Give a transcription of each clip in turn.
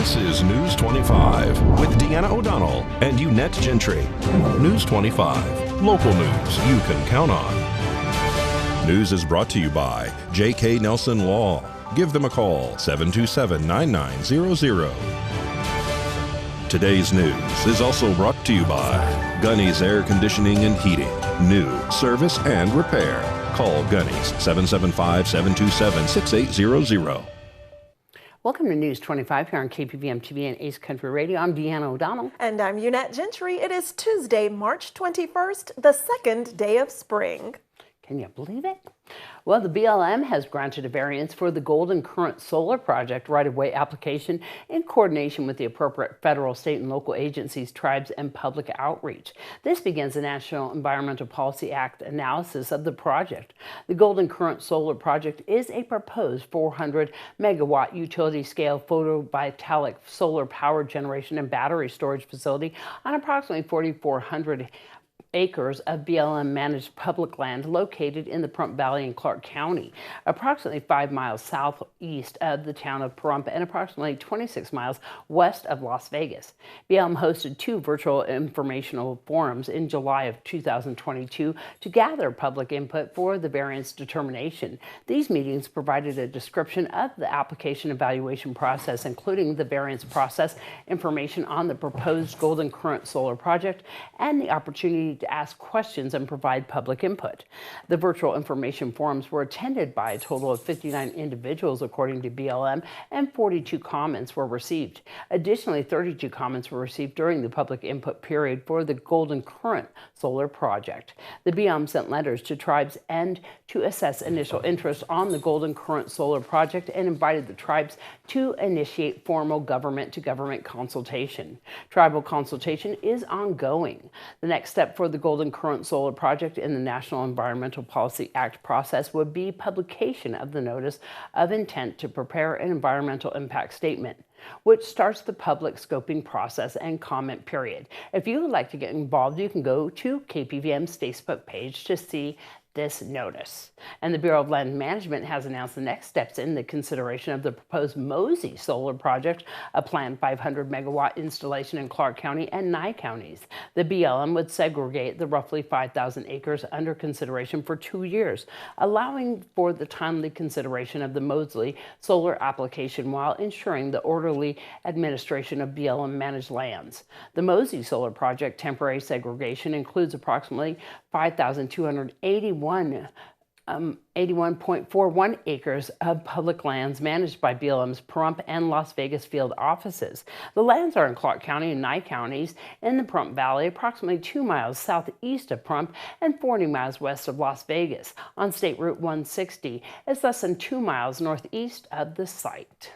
This is News 25 with Deanna O'Donnell and Unette Gentry. News 25, local news you can count on. News is brought to you by J.K. Nelson Law. Give them a call, 727-9900. Today's news is also brought to you by Gunny's Air Conditioning and Heating. New service and repair. Call Gunny's 775-727-6800. Welcome to News 25 here on KPVM TV and Ace Country Radio. I'm Deanna O'Donnell. And I'm Unette Gentry. It is Tuesday, March 21st, the second day of spring. Can you believe it? Well, the BLM has granted a variance for the Golden Current Solar Project right-of-way application in coordination with the appropriate federal, state, and local agencies, tribes, and public outreach. This begins the National Environmental Policy Act analysis of the project. The Golden Current Solar Project is a proposed 400-megawatt utility-scale photovoltaic solar power generation and battery storage facility on approximately 4,400 acres of BLM-managed public land located in the Pahrump Valley in Clark County, approximately 5 miles southeast of the town of Pahrump and approximately 26 miles west of Las Vegas. BLM hosted 2 virtual informational forums in July of 2022 to gather public input for the variance determination. These meetings provided a description of the application evaluation process, including the variance process, information on the proposed Golden Current Solar Project, and the opportunity to ask questions and provide public input. The virtual information forums were attended by a total of 59 individuals, according to BLM, and 42 comments were received. Additionally, 32 comments were received during the public input period for the Golden Current Solar Project. The BLM sent letters to tribes and to assess initial interest on the Golden Current Solar Project and invited the tribes to initiate formal government-to-government consultation. Tribal consultation is ongoing. The next step for the Golden Current Solar Project in the National Environmental Policy Act process would be publication of the notice of intent to prepare an environmental impact statement, which starts the public scoping process and comment period. If you would like to get involved, you can go to KPVM's Facebook page to see this notice. And the Bureau of Land Management has announced the next steps in the consideration of the proposed Mosey Solar Project, a planned 500-megawatt installation in Clark County and Nye counties. The BLM would segregate the roughly 5,000 acres under consideration for 2 years, allowing for the timely consideration of the Mosey solar application while ensuring the orderly administration of BLM-managed lands. The Mosey Solar Project temporary segregation includes approximately 81.41 acres of public lands managed by BLM's Pahrump and Las Vegas field offices. The lands are in Clark County and Nye counties in the Pahrump Valley, approximately 2 miles southeast of Pahrump and 40 miles west of Las Vegas. On State Route 160, it's less than 2 miles northeast of the site.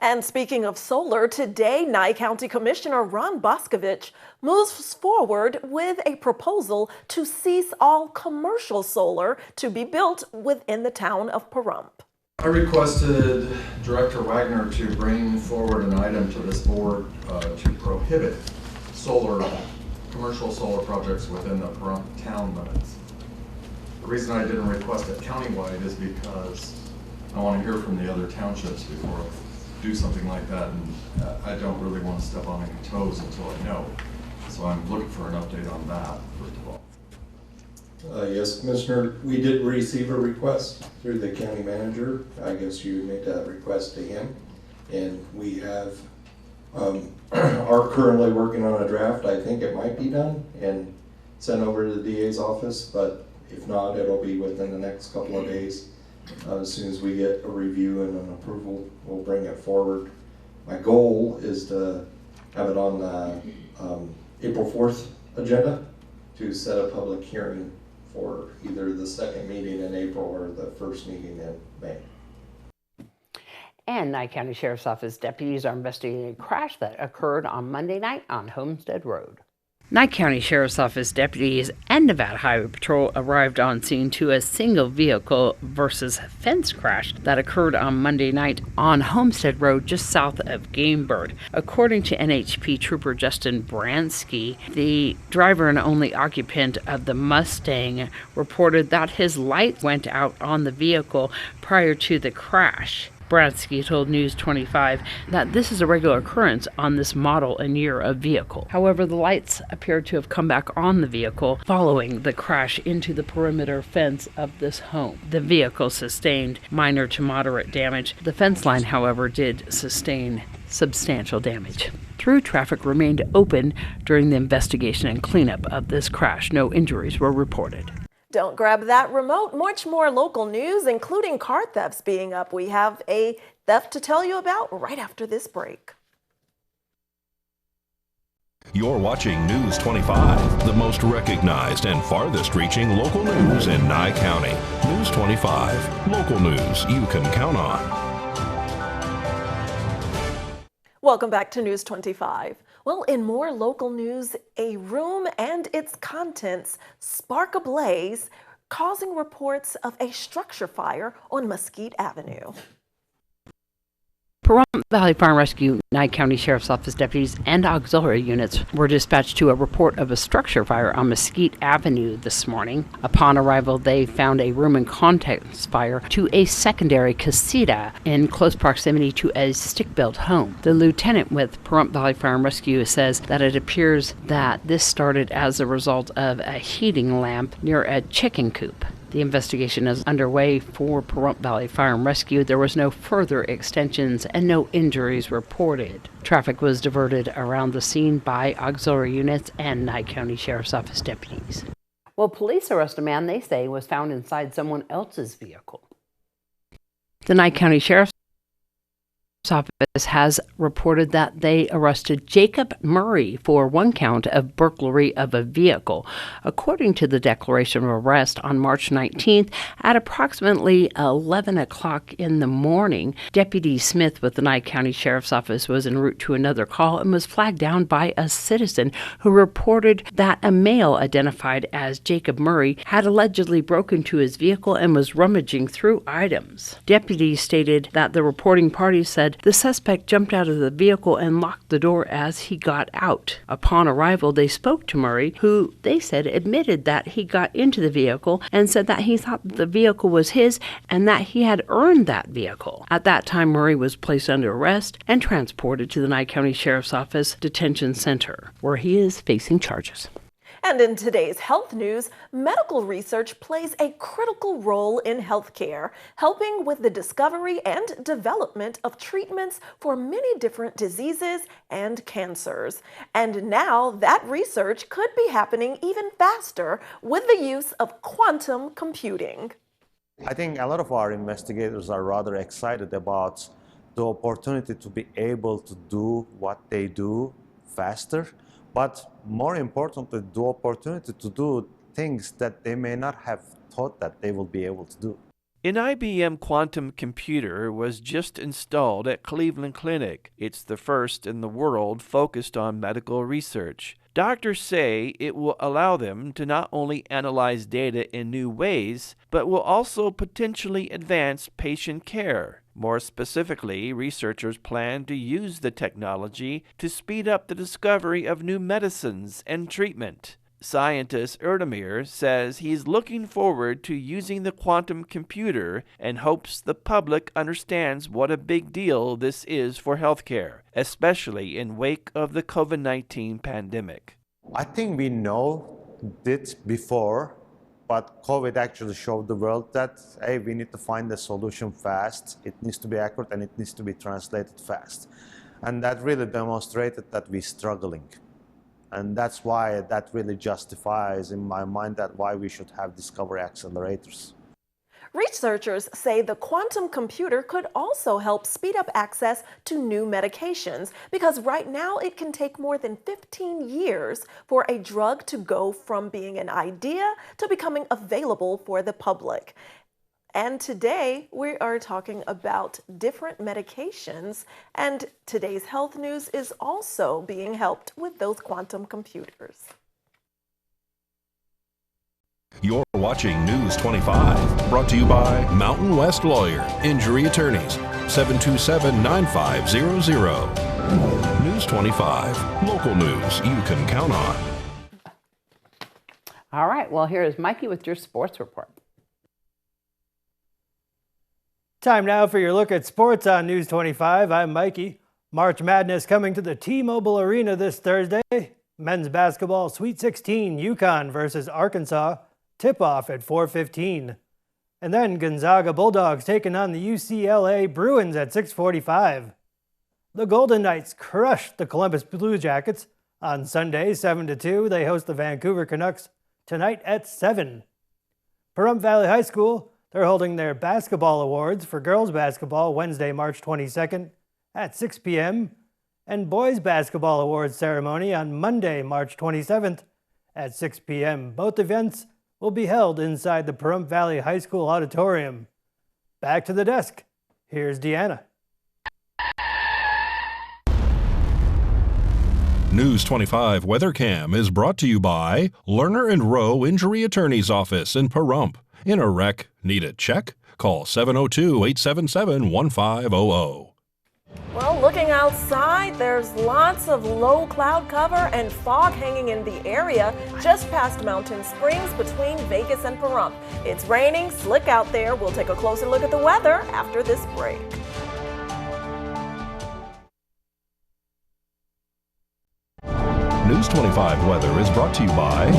And speaking of solar, today Nye County Commissioner Ron Boscovich moves forward with a proposal to cease all commercial solar to be built within the town of Pahrump. I requested Director Wagner to bring forward an item to this board to prohibit commercial solar projects within the Pahrump town limits. The reason I didn't request it countywide is because I want to hear from the other townships before I do something like that, and I don't really want to step on any toes until I know. So I'm looking for an update on that, first of all. Yes, Commissioner, we did receive a request through the county manager. I guess you made that request to him, and we have are currently working on a draft. I think it might be done and sent over to the DA's office, but if not, it'll be within the next couple of days. As soon as we get a review and an approval, we'll bring it forward. My goal is to have it on the April 4th agenda to set a public hearing for either the second meeting in April or the first meeting in May. And Nye County Sheriff's Office deputies are investigating a crash that occurred on Monday night on Homestead Road. Nye County Sheriff's Office deputies and Nevada Highway Patrol arrived on scene to a single vehicle versus fence crash that occurred on Monday night on Homestead Road just south of Gamebird. According to NHP Trooper Justin Bransky, the driver and only occupant of the Mustang reported that his light went out on the vehicle prior to the crash. Bransky told News 25 that this is a regular occurrence on this model and year of vehicle. However, the lights appear to have come back on the vehicle following the crash into the perimeter fence of this home. The vehicle sustained minor to moderate damage. The fence line, however, did sustain substantial damage. Through traffic remained open during the investigation and cleanup of this crash. No injuries were reported. Don't grab that remote. Much more local news, including car thefts being up. We have a theft to tell you about right after this break. You're watching News 25, the most recognized and farthest reaching local news in Nye County. News 25, local news you can count on. Welcome back to News 25. Well, in more local news, a room and its contents spark ablaze, causing reports of a structure fire on Mesquite Avenue. Pahrump Valley Fire and Rescue, Nye County Sheriff's Office deputies and auxiliary units were dispatched to a report of a structure fire on Mesquite Avenue this morning. Upon arrival, they found a room and contents fire to a secondary casita in close proximity to a stick-built home. The lieutenant with Pahrump Valley Fire and Rescue says that it appears that this started as a result of a heating lamp near a chicken coop. The investigation is underway for Pahrump Valley Fire and Rescue. There was no further extensions and no injuries reported. Traffic was diverted around the scene by auxiliary units and Nye County Sheriff's Office deputies. Well, police arrest a man they say was found inside someone else's vehicle. The Nye County Sheriff's Office has reported that they arrested Jacob Murray for one count of burglary of a vehicle. According to the declaration of arrest on March 19th at approximately 11 o'clock in the morning, Deputy Smith with the Nye County Sheriff's Office was en route to another call and was flagged down by a citizen who reported that a male identified as Jacob Murray had allegedly broken into his vehicle and was rummaging through items. Deputies stated that the reporting party said the suspect jumped out of the vehicle and locked the door as he got out. Upon arrival, they spoke to Murray, who they said admitted that he got into the vehicle and said that he thought that the vehicle was his and that he had earned that vehicle. At that time, Murray was placed under arrest and transported to the Nye County Sheriff's Office Detention Center, where he is facing charges. And in today's health news, medical research plays a critical role in healthcare, helping with the discovery and development of treatments for many different diseases and cancers. And now that research could be happening even faster with the use of quantum computing. I think a lot of our investigators are rather excited about the opportunity to be able to do what they do faster, but more importantly, the opportunity to do things that they may not have thought that they will be able to do. An IBM quantum computer was just installed at Cleveland Clinic. It's the first in the world focused on medical research. Doctors say it will allow them to not only analyze data in new ways, but will also potentially advance patient care. More specifically, researchers plan to use the technology to speed up the discovery of new medicines and treatment. Scientist Erdemir says he's looking forward to using the quantum computer and hopes the public understands what a big deal this is for healthcare, especially in wake of the COVID-19 pandemic. I think we know it before, but COVID actually showed the world that, hey, we need to find a solution fast. It needs to be accurate and it needs to be translated fast. And that really demonstrated that we're struggling. And that's why that really justifies, in my mind, that why we should have discovery accelerators. Researchers say the quantum computer could also help speed up access to new medications because right now it can take more than 15 years for a drug to go from being an idea to becoming available for the public. And today we are talking about different medications, and today's health news is also being helped with those quantum computers. You're watching News 25, brought to you by Mountain West Lawyer, Injury Attorneys, 727-9500. News 25, local news you can count on. All right, well, here is Mikey with your sports report. Time now for your look at sports on News 25. I'm Mikey. March Madness coming to the T-Mobile Arena this Thursday. Men's basketball Sweet 16, UConn versus Arkansas. Tip-off at 4:15. And then Gonzaga Bulldogs taking on the UCLA Bruins at 6:45. The Golden Knights crushed the Columbus Blue Jackets. On Sunday, 7-2, they host the Vancouver Canucks tonight at 7. Pahrump Valley High School, they're holding their basketball awards for girls basketball Wednesday, March 22nd at 6 p.m. and boys basketball awards ceremony on Monday, March 27th at 6 p.m. Both events will be held inside the Pahrump Valley High School auditorium. Back to the desk. Here's Deanna. News 25 WeatherCam is brought to you by Lerner and Rowe Injury Attorney's Office in Pahrump. In a wreck, need a check? Call 702-877-1500. Well, looking outside, there's lots of low cloud cover and fog hanging in the area just past Mountain Springs between Vegas and Pahrump. It's raining, slick out there. We'll take a closer look at the weather after this break. News 25 weather is brought to you by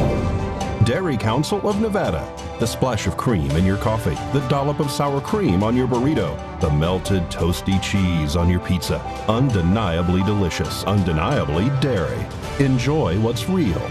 Dairy Council of Nevada. The splash of cream in your coffee, the dollop of sour cream on your burrito, the melted toasty cheese on your pizza. Undeniably delicious, undeniably dairy. Enjoy what's real.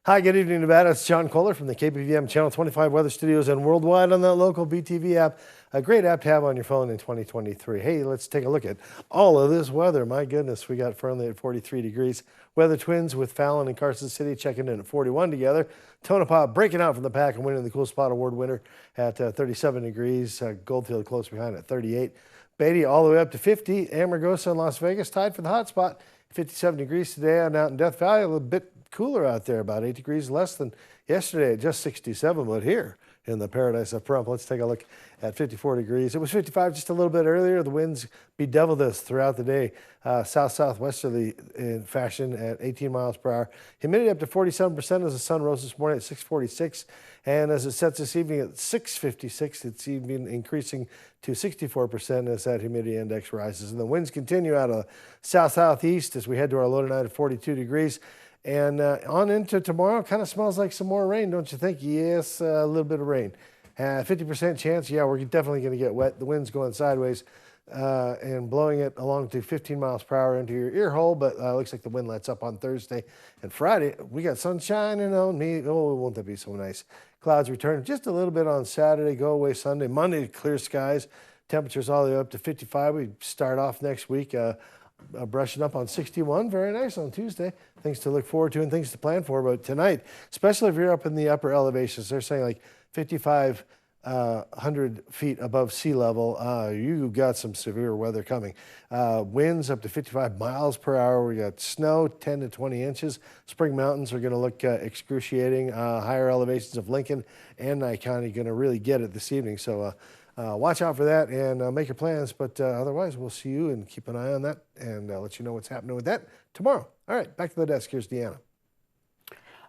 Hi, good evening, Nevada. It's John Kohler from the KPVM Channel 25 Weather Studios and worldwide on that local BTV app. A great app to have on your phone in 2023. Hey, let's take a look at all of this weather. My goodness, we got Fernley at 43 degrees. Weather Twins with Fallon and Carson City checking in at 41 together. Tonopah breaking out from the pack and winning the Cool Spot Award winner at 37 degrees. Goldfield close behind at 38. Beatty all the way up to 50. Amargosa and Las Vegas tied for the hot spot. 57 degrees today. And out in Death Valley, a little bit cooler out there, about 8 degrees less than yesterday at just 67. But here in the paradise of Pahrump, let's take a look at 54 degrees. It was 55 just a little bit earlier. The winds bedeviled us throughout the day. South-southwesterly in fashion at 18 miles per hour. Humidity up to 47% as the sun rose this morning at 6:46. And as it sets this evening at 6:56, it's even increasing to 64% as that humidity index rises. And the winds continue out of south-southeast as we head to our low tonight at 42 degrees. And on into tomorrow, kind of smells like some more rain, don't you think? Yes, a little bit of rain. 50% chance, yeah, we're definitely going to get wet. The wind's going sideways and blowing it along to 15 miles per hour into your ear hole, but looks like the wind lets up on Thursday. And Friday, we got sun shining on me. Oh, won't that be so nice? Clouds return just a little bit on Saturday, go away Sunday. Monday, clear skies. Temperatures all the way up to 55. We start off next week brushing up on 61. Very nice on Tuesday. Things to look forward to and things to plan for. But tonight, especially if you're up in the upper elevations, they're saying like 5,500 feet above sea level, you got some severe weather coming. Winds up to 55 miles per hour. We got snow, 10 to 20 inches. Spring Mountains are going to look excruciating. Higher elevations of Lincoln and Nye County going to really get it this evening. So watch out for that and make your plans. But otherwise, we'll see you and keep an eye on that and let you know what's happening with that tomorrow. All right, back to the desk. Here's Deanna.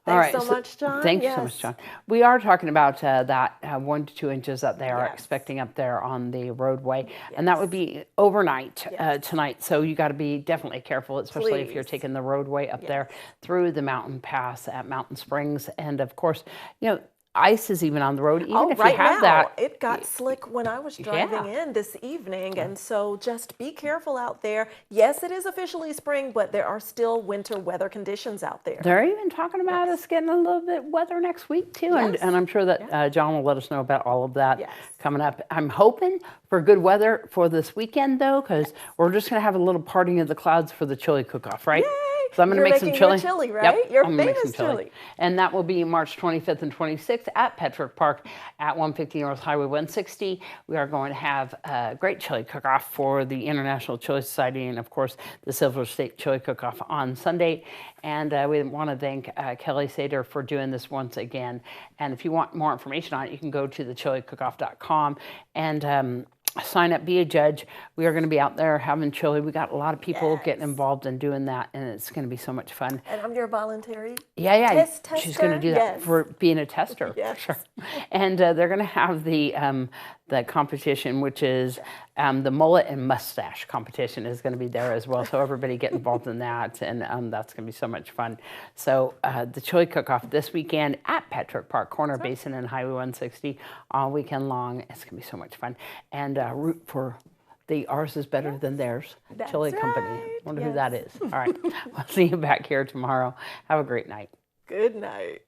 Thanks so much, John. Thank you so much, John. We are talking about that 1 to 2 inches that they are expecting up there on the roadway, and that would be overnight tonight. So you got to be definitely careful, especially if you're taking the roadway up there through the mountain pass at Mountain Springs, and of course, you know, ice is even on the road. Even if right you have now, that, it got slick when I was driving in this evening, and so just be careful out there. Yes, it is officially spring, but there are still winter weather conditions out there. They're even talking about us getting a little bit weather next week too, and I'm sure that John will let us know about all of that coming up. I'm hoping for good weather for this weekend though, because we're just going to have a little parting of the clouds for the chili cook-off, right? Yay! So I'm going to make some chili. Chili, right? Yep, Your I'm gonna famous make some chili. And that will be March 25th and 26th at Petrick Park at 150 North Highway 160. We are going to have a great chili cook-off for the International Chili Society and, of course, the Silver State Chili Cook-Off on Sunday. And we want to thank Kelly Sater for doing this once again. And if you want more information on it, you can go to thechiliCookoff.com and sign up, be a judge. We are going to be out there having chili. We got a lot of people getting involved in doing that, and it's going to be so much fun. And I'm your voluntary tester. She's going to do that for being a tester. Yes. For sure. And they're going to have the the competition, which is the mullet and mustache competition, is going to be there as well. So everybody get involved in that, and that's going to be so much fun. So the chili cook-off this weekend at Petrick Park, Corner Basin and Highway 160 all weekend long. It's going to be so much fun. And root for the Ours is Better Than Theirs Chili Company. Wonder who that is. All right. We'll see you back here tomorrow. Have a great night. Good night.